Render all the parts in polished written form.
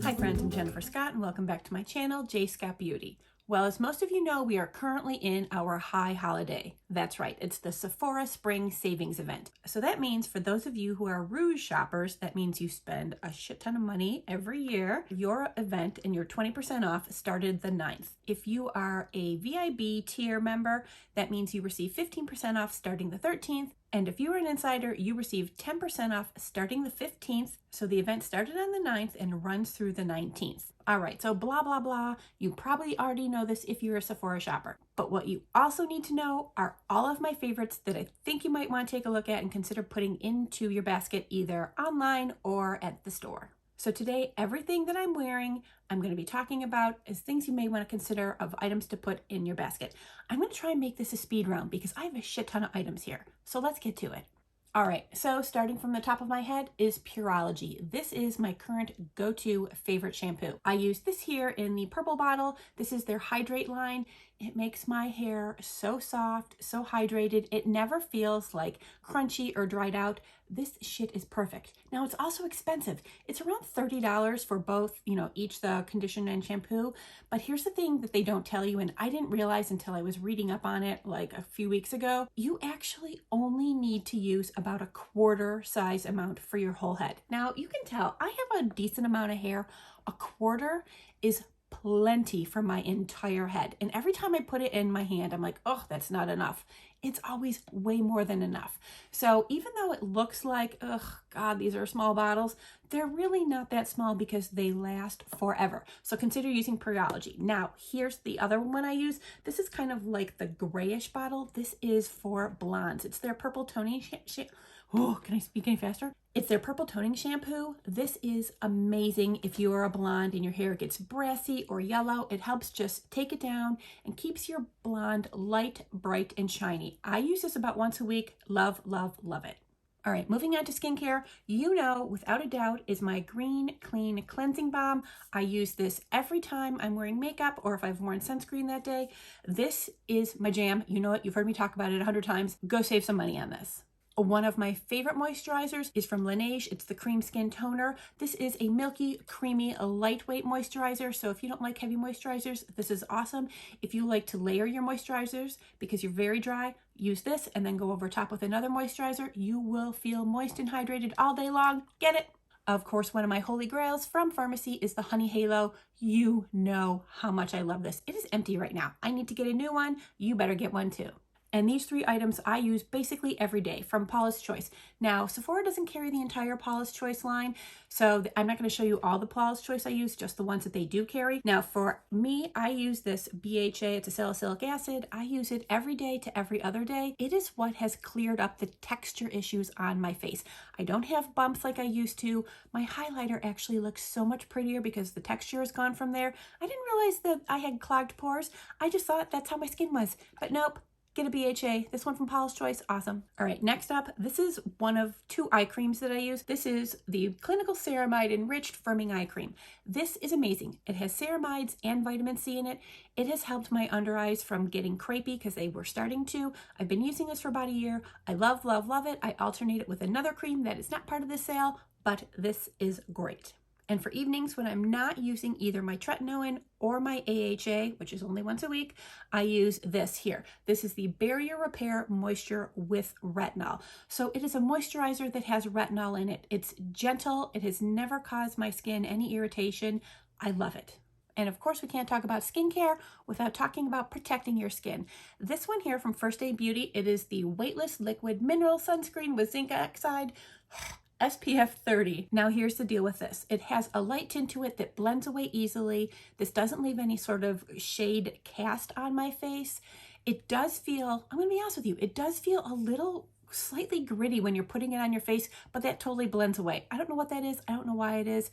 Hi friends, I'm Jennifer Scott and welcome back to my channel, J Scott Beauty. Well, as most of you know, we are currently in our high holiday. That's right, it's the Sephora Spring Savings Event. So that means for those of you who are Rouge shoppers, that means you spend a shit ton of money every year. Your event and your 20% off started the 9th. If you are a VIB tier member, that means you receive 15% off starting the 13th. And if you are an insider, you receive 10% off starting the 15th. So the event started on the 9th and runs through the 19th. All right, so blah, blah, blah. You probably already know this if you're a Sephora shopper. But what you also need to know are all of my favorites that I think you might want to take a look at and consider putting into your basket either online or at the store. So today, everything that I'm wearing, I'm going to be talking about is things you may want to consider of items to put in your basket. I'm going to try and make this a speed round because I have a shit ton of items here. So let's get to it. All right, so starting from the top of my head is Pureology. This is my current go-to favorite shampoo. I use this here in the purple bottle. This is their Hydrate line. It makes my hair so soft, so hydrated. It never feels like crunchy or dried out. This shit is perfect. Now it's also expensive. It's around $30 for both, each the conditioner and shampoo. But here's the thing that they don't tell you, and I didn't realize until I was reading up on it like a few weeks ago. You actually only need to use about a quarter size amount for your whole head. Now you can tell I have a decent amount of hair. A quarter is plenty for my entire head. And every time I put it in my hand, I'm like, oh, that's not enough. It's always way more than enough. So even though it looks like, oh God, these are small bottles, they're really not that small because they last forever. So consider using Pureology. Now, here's the other one I use. This is kind of like the grayish bottle. This is for blondes. It's their purple toning oh, can I speak any faster? It's their purple toning shampoo. This is amazing if you are a blonde and your hair gets brassy or yellow. It helps just take it down and keeps your blonde light, bright, and shiny. I use this about once a week. Love, love, love it. All right, moving on to skincare, without a doubt, is my Green Clean Cleansing Balm. I use this every time I'm wearing makeup or if I've worn sunscreen that day. This is my jam. You know it. You've heard me talk about it 100 times. Go save some money on this. One of my favorite moisturizers is from Laneige. It's the Cream Skin Toner. This is a milky, creamy, lightweight moisturizer. So if you don't like heavy moisturizers, this is awesome. If you like to layer your moisturizers because you're very dry, use this and then go over top with another moisturizer. You will feel moist and hydrated all day long. Get it? Of course, one of my holy grails from pharmacy is the Honey Halo. You know how much I love this. It is empty right now. I need to get a new one. You better get one too. And these 3 items I use basically every day from Paula's Choice. Now, Sephora doesn't carry the entire Paula's Choice line, so I'm not going to show you all the Paula's Choice I use, just the ones that they do carry. Now, for me, I use this BHA. It's a salicylic acid. I use it every day to every other day. It is what has cleared up the texture issues on my face. I don't have bumps like I used to. My highlighter actually looks so much prettier because the texture is gone from there. I didn't realize that I had clogged pores. I just thought that's how my skin was, but nope. Get a BHA. This one from Paula's Choice. Awesome. All right, next up, this is one of 2 eye creams that I use. This is the Clinical Ceramide Enriched Firming Eye Cream. This is amazing. It has ceramides and vitamin C in it. It has helped my under eyes from getting crepey because they were starting to. I've been using this for about a year. I love, love, love it. I alternate it with another cream that is not part of this sale, but this is great. And for evenings when I'm not using either my tretinoin or my AHA, which is only once a week, I use this here. This is the Barrier Repair Moisture with Retinol. So it is a moisturizer that has retinol in it. It's gentle. It has never caused my skin any irritation. I love it. And of course, we can't talk about skincare without talking about protecting your skin. This one here from First Aid Beauty, it is the Weightless Liquid Mineral Sunscreen with zinc oxide. SPF 30. Now here's the deal with this. It has a light tint to it that blends away easily. This doesn't leave any sort of shade cast on my face. It does feel, I'm gonna be honest with you, it does feel a little slightly gritty when you're putting it on your face, but that totally blends away. I don't know what that is. I don't know why it is,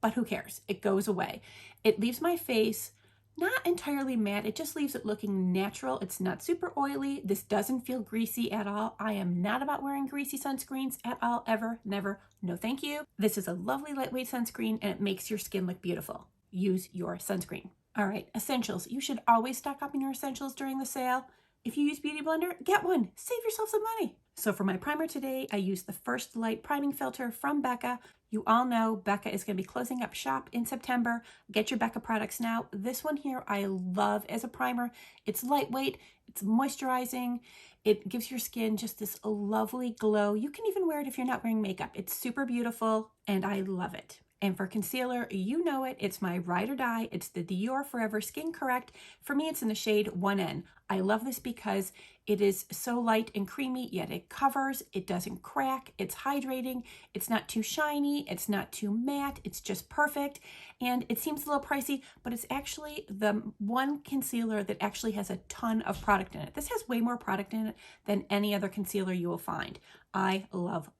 but who cares? It goes away. It leaves my face not entirely matte. It just leaves it looking natural. It's not super oily. This doesn't feel greasy at all. I am not about wearing greasy sunscreens at all, ever, never. No, thank you. This is a lovely lightweight sunscreen and it makes your skin look beautiful. Use your sunscreen. All right, essentials. You should always stock up on your essentials during the sale. If you use Beauty Blender, get one. Save yourself some money. So for my primer today, I used the First Light Priming Filter from Becca. You all know Becca is going to be closing up shop in September. Get your Becca products now. This one here I love as a primer. It's lightweight, it's moisturizing, it gives your skin just this lovely glow. You can even wear it if you're not wearing makeup. It's super beautiful and I love it. And for concealer, you know it, it's my ride or die. It's the Dior Forever Skin Correct. For me, it's in the shade 1N. I love this because it is so light and creamy, yet it covers, it doesn't crack, it's hydrating, it's not too shiny, it's not too matte, it's just perfect. And it seems a little pricey, but it's actually the one concealer that actually has a ton of product in it. This has way more product in it than any other concealer you will find. I love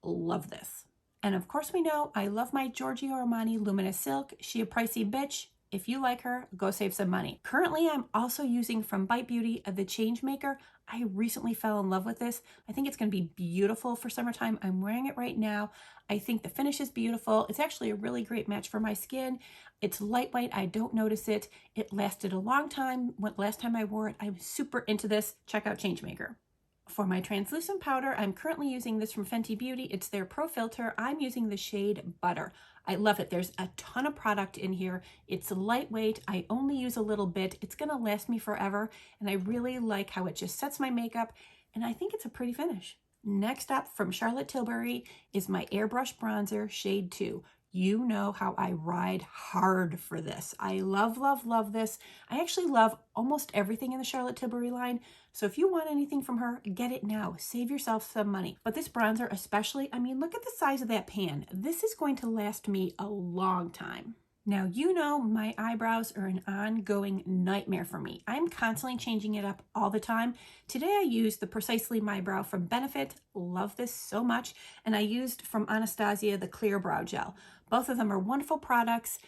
this. And of course we know I love my Giorgio Armani Luminous Silk. She a pricey bitch. If you like her, go save some money. Currently, I'm also using from Bite Beauty the Change Maker. I recently fell in love with this. I think it's going to be beautiful for summertime. I'm wearing it right now. I think the finish is beautiful. It's actually a really great match for my skin. It's lightweight. I don't notice it. It lasted a long time. Last time I wore it, I'm super into this. Check out Change Maker. For my translucent powder, I'm currently using this from Fenty Beauty. It's their Pro Filter. I'm using the shade Butter. I love it. There's a ton of product in here. It's lightweight. I only use a little bit. It's going to last me forever. And I really like how it just sets my makeup. And I think it's a pretty finish. Next up from Charlotte Tilbury is my Airbrush Bronzer Shade 2. You know how I ride hard for this. I love this. I actually love almost everything in the Charlotte Tilbury line. So if you want anything from her, get it now. Save yourself some money. But this bronzer especially, I mean, look at the size of that pan. This is going to last me a long time. Now, you know my eyebrows are an ongoing nightmare for me. I'm constantly changing it up all the time. Today I used the Precisely My Brow from Benefit. Love this so much. And I used from Anastasia the Clear Brow Gel. Both of them are wonderful products.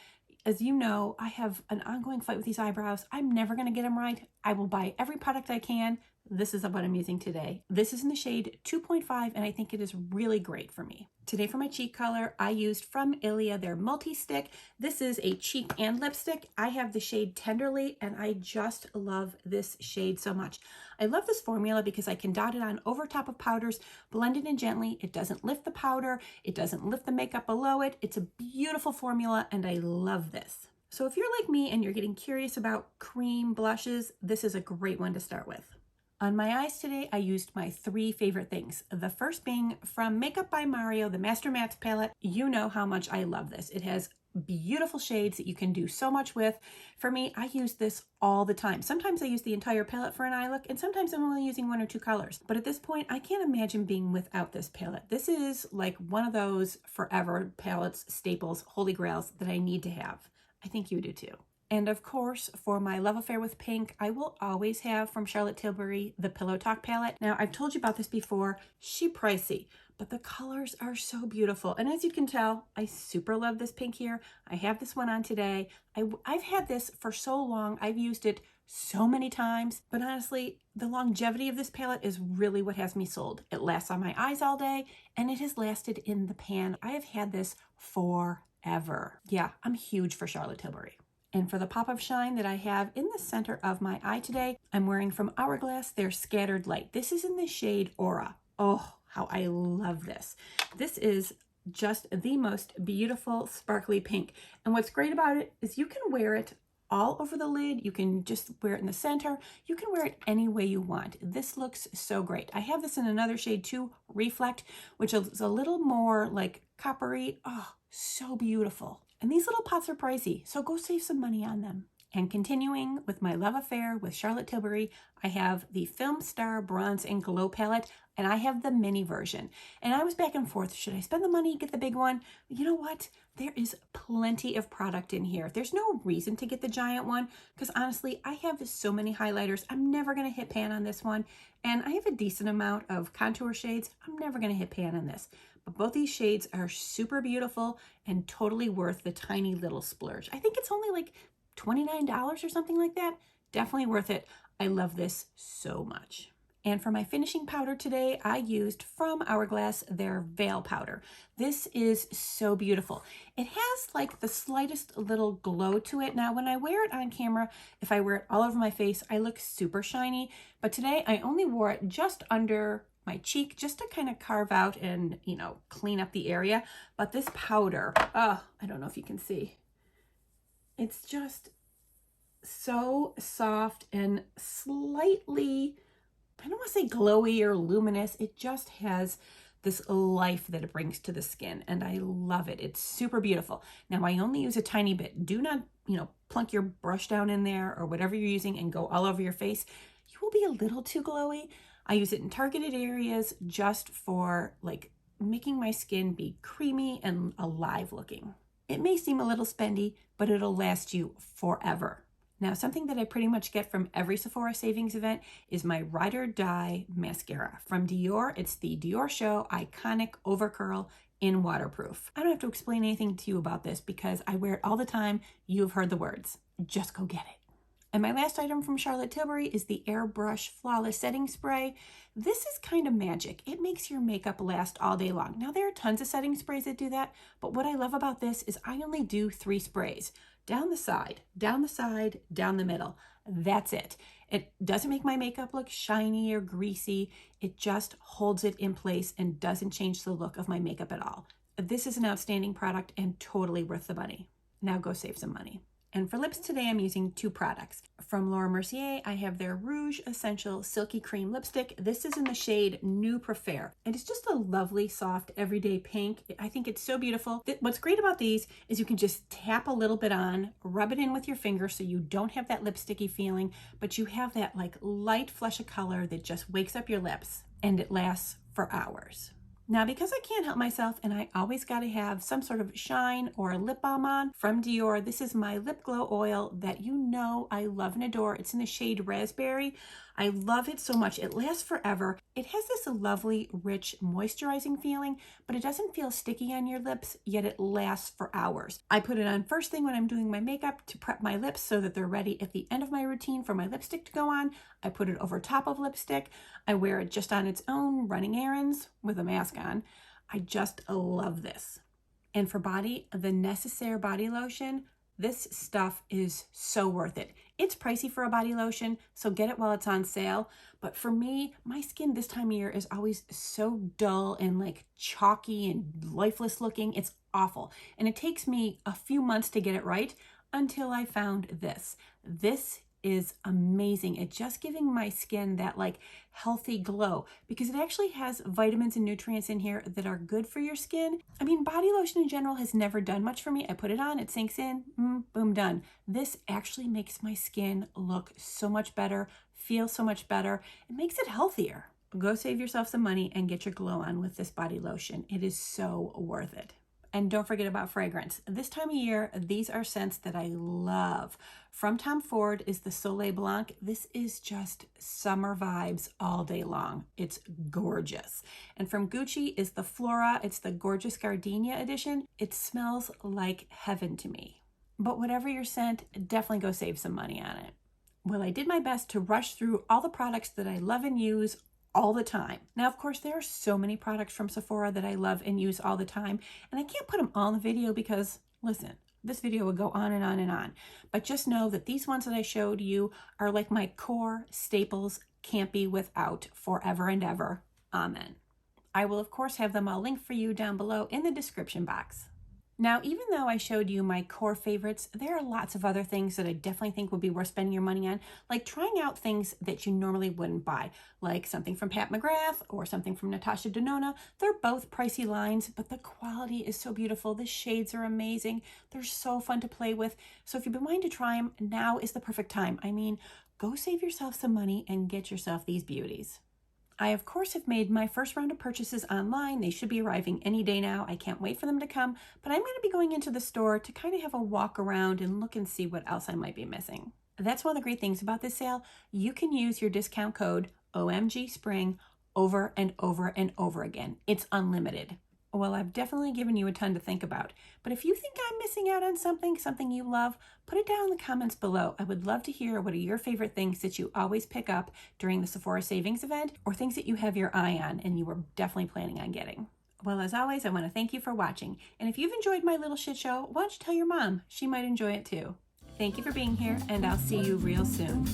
As you know, I have an ongoing fight with these eyebrows. I'm never going to get them right. I will buy every product I can. This is what I'm using today. This is in the shade 2.5 and I think it is really great for me. Today for my cheek color, I used from Ilia their multi-stick. This is a cheek and lipstick. I have the shade Tenderly and I just love this shade so much. I love this formula because I can dot it on over top of powders, blend it in gently. It doesn't lift the powder. It doesn't lift the makeup below it. It's a beautiful formula and I love this. So if you're like me and you're getting curious about cream blushes, this is a great one to start with. On my eyes today, I used my 3 favorite things. The first being from Makeup by Mario, the Master Mattes palette. You know how much I love this. It has beautiful shades that you can do so much with. For me, I use this all the time. Sometimes I use the entire palette for an eye look, and sometimes I'm only using 1 or 2 colors. But at this point, I can't imagine being without this palette. This is like one of those forever palettes, staples, holy grails that I need to have. I think you do too. And of course, for my love affair with pink, I will always have from Charlotte Tilbury the Pillow Talk palette. Now, I've told you about this before. She pricey, but the colors are so beautiful. And as you can tell, I super love this pink here. I have this one on today. I've had this for so long. I've used it so many times, but honestly, the longevity of this palette is really what has me sold. It lasts on my eyes all day, and it has lasted in the pan. I have had this forever. Yeah, I'm huge for Charlotte Tilbury. And for the pop of shine that I have in the center of my eye today, I'm wearing from Hourglass their Scattered Light. This is in the shade Aura. Oh, how I love this. This is just the most beautiful sparkly pink. And what's great about it is you can wear it all over the lid. You can just wear it in the center. You can wear it any way you want. This looks so great. I have this in another shade too, Reflect, which is a little more like coppery. Oh, so beautiful. And these little pots are pricey, so go save some money on them. And continuing with my love affair with Charlotte Tilbury, I have the Film Star Bronze and Glow palette, and I have the mini version. And I was back and forth. Should I spend the money, get the big one? You know what? There is plenty of product in here. There's no reason to get the giant one because honestly, I have so many highlighters. I'm never going to hit pan on this one. And I have a decent amount of contour shades. I'm never going to hit pan on this. But both these shades are super beautiful and totally worth the tiny little splurge. I think it's only like $29 or something like that. Definitely worth it. I love this so much. And for my finishing powder today, I used from Hourglass their Veil powder. This is so beautiful. It has like the slightest little glow to it. Now, when I wear it on camera, if I wear it all over my face, I look super shiny. But today I only wore it just under my cheek just to kind of carve out and, you know, clean up the area. But this powder, oh, I don't know if you can see. It's just so soft and slightly, I don't want to say glowy or luminous. It just has this life that it brings to the skin, and I love it. It's super beautiful. Now, I only use a tiny bit. Do not, you know, plunk your brush down in there or whatever you're using and go all over your face. You will be a little too glowy. I use it in targeted areas just for like making my skin be creamy and alive looking. It may seem a little spendy, but it'll last you forever. Now, something that I pretty much get from every Sephora Savings event is my Ride or Die mascara. From Dior, it's the Dior Show Iconic Overcurl in Waterproof. I don't have to explain anything to you about this because I wear it all the time. You've heard the words. Just go get it. And my last item from Charlotte Tilbury is the Airbrush Flawless Setting Spray. This is kind of magic. It makes your makeup last all day long. Now, there are tons of setting sprays that do that, but what I love about this is I only do 3 sprays. Down the side, down the side, down the middle. That's it. It doesn't make my makeup look shiny or greasy. It just holds it in place and doesn't change the look of my makeup at all. This is an outstanding product and totally worth the money. Now go save some money. And for lips today, I'm using 2 products. From Laura Mercier, I have their Rouge Essential Silky Cream Lipstick. This is in the shade New Prefer. And it's just a lovely, soft, everyday pink. I think it's so beautiful. What's great about these is you can just tap a little bit on, rub it in with your finger so you don't have that lipsticky feeling, but you have that like light flush of color that just wakes up your lips, and it lasts for hours. Now, because I can't help myself and I always got to have some sort of shine or a lip balm on, from Dior, this is my lip glow oil that you know I love and adore. It's in the shade Raspberry. I love it so much. It lasts forever. It has this lovely, rich, moisturizing feeling, but it doesn't feel sticky on your lips, yet it lasts for hours. I put it on first thing when I'm doing my makeup to prep my lips so that they're ready at the end of my routine for my lipstick to go on. I put it over top of lipstick. I wear it just on its own, running errands with a mask on. I just love this. And for body, the Necessaire body lotion, this stuff is so worth it. It's pricey for a body lotion, so get it while it's on sale. But for me, my skin this time of year is always so dull and like chalky and lifeless looking. It's awful. And it takes me a few months to get it right until I found this. This is amazing at just giving my skin that like healthy glow, because it actually has vitamins and nutrients in here that are good for your skin. I mean, body lotion in general has never done much for me. I put it on, it sinks in, boom, done. This actually makes my skin look so much better, feel so much better. It makes it healthier. Go save yourself some money and get your glow on with this body lotion. It is so worth it. And don't forget about fragrance. This time of year, these are scents that I love. From Tom Ford is the Soleil Blanc. This is just summer vibes all day long. It's gorgeous. And from Gucci is the Flora. It's the Gorgeous Gardenia edition. It smells like heaven to me. But whatever your scent, definitely go save some money on it. Well, I did my best to rush through all the products that I love and use all the time. Now, of course, there are so many products from Sephora that I love and use all the time, and I can't put them all in the video because, listen, this video would go on and on and on. But just know that these ones that I showed you are like my core staples, can't be without forever and ever. Amen. I will, of course, have them all linked for you down below in the description box. Now, even though I showed you my core favorites, there are lots of other things that I definitely think would be worth spending your money on, like trying out things that you normally wouldn't buy, like something from Pat McGrath or something from Natasha Denona. They're both pricey lines, but the quality is so beautiful. The shades are amazing. They're so fun to play with. So if you've been wanting to try them, now is the perfect time. I mean, go save yourself some money and get yourself these beauties. I, of course, have made my first round of purchases online. They should be arriving any day now. I can't wait for them to come, but I'm going to be going into the store to kind of have a walk around and look and see what else I might be missing. That's one of the great things about this sale. You can use your discount code OMG Spring over and over and over again. It's unlimited. Well, I've definitely given you a ton to think about, but if you think I'm missing out on something you love, put it down in the comments below. I would love to hear what are your favorite things that you always pick up during the Sephora Savings event, or things that you have your eye on and you were definitely planning on getting. Well, as always, I want to thank you for watching. And if you've enjoyed my little shit show, why don't you tell your mom? She might enjoy it too. Thank you for being here, and I'll see you real soon.